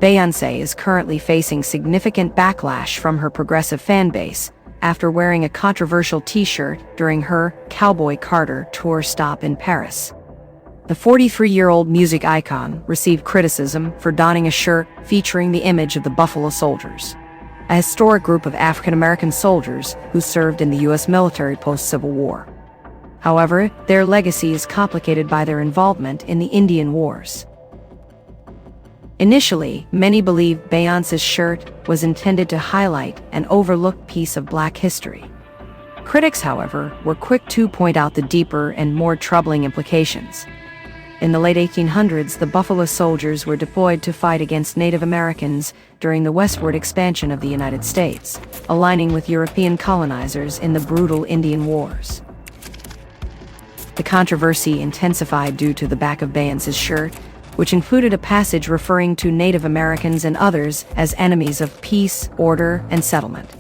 Beyoncé is currently facing significant backlash from her progressive fanbase after wearing a controversial t-shirt during her Cowboy Carter tour stop in Paris. The 43-year-old music icon received criticism for donning a shirt featuring the image of the Buffalo Soldiers, a historic group of African-American soldiers who served in the U.S. military post-Civil War. However, their legacy is complicated by their involvement in the Indian Wars. Initially, many believed Beyoncé's shirt was intended to highlight an overlooked piece of Black history. Critics, however, were quick to point out the deeper and more troubling implications. In the late 1800s, the Buffalo Soldiers were deployed to fight against Native Americans during the westward expansion of the United States, aligning with European colonizers in the brutal Indian Wars. The controversy intensified due to the back of Beyoncé's shirt, which included a passage referring to Native Americans and others as enemies of peace, order, and settlement.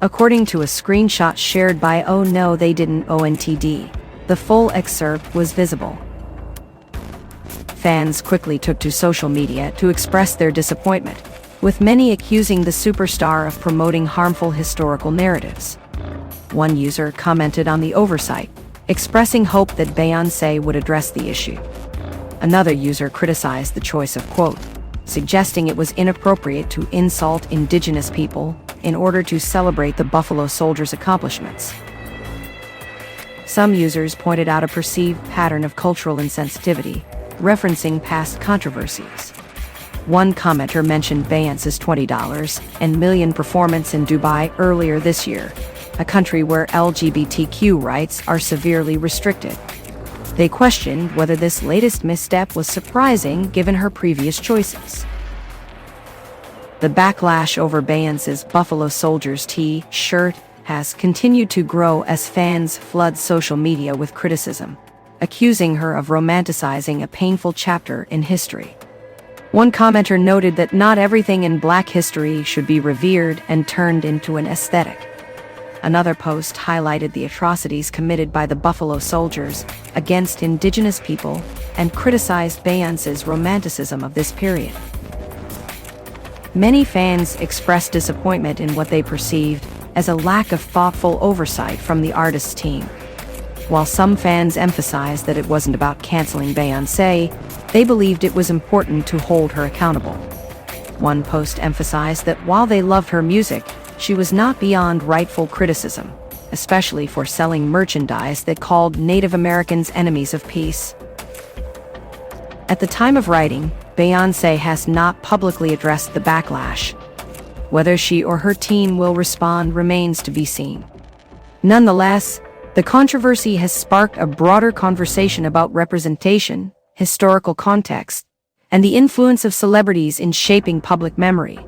According to a screenshot shared by Oh No They Didn't ONTD, the full excerpt was visible. Fans quickly took to social media to express their disappointment, with many accusing the superstar of promoting harmful historical narratives. One user commented on the oversight, expressing hope that Beyoncé would address the issue. Another user criticized the choice of quote, suggesting it was inappropriate to insult indigenous people in order to celebrate the Buffalo Soldiers' accomplishments. Some users pointed out a perceived pattern of cultural insensitivity, referencing past controversies. One commenter mentioned Beyoncé's $20 and million performance in Dubai earlier this year, a country where LGBTQ rights are severely restricted. They questioned whether this latest misstep was surprising given her previous choices. The backlash over Beyoncé's Buffalo Soldiers t-shirt has continued to grow as fans flood social media with criticism, accusing her of romanticizing a painful chapter in history. One commenter noted that not everything in Black history should be revered and turned into an aesthetic. Another post highlighted the atrocities committed by the Buffalo Soldiers against indigenous people and criticized Beyoncé's romanticism of this period. Many fans expressed disappointment in what they perceived as a lack of thoughtful oversight from the artist's team. While some fans emphasized that it wasn't about canceling Beyoncé, they believed it was important to hold her accountable. One post emphasized that while they loved her music, she was not beyond rightful criticism, especially for selling merchandise that called Native Americans enemies of peace. At the time of writing, Beyoncé has not publicly addressed the backlash. Whether she or her team will respond remains to be seen. Nonetheless, the controversy has sparked a broader conversation about representation, historical context, and the influence of celebrities in shaping public memory.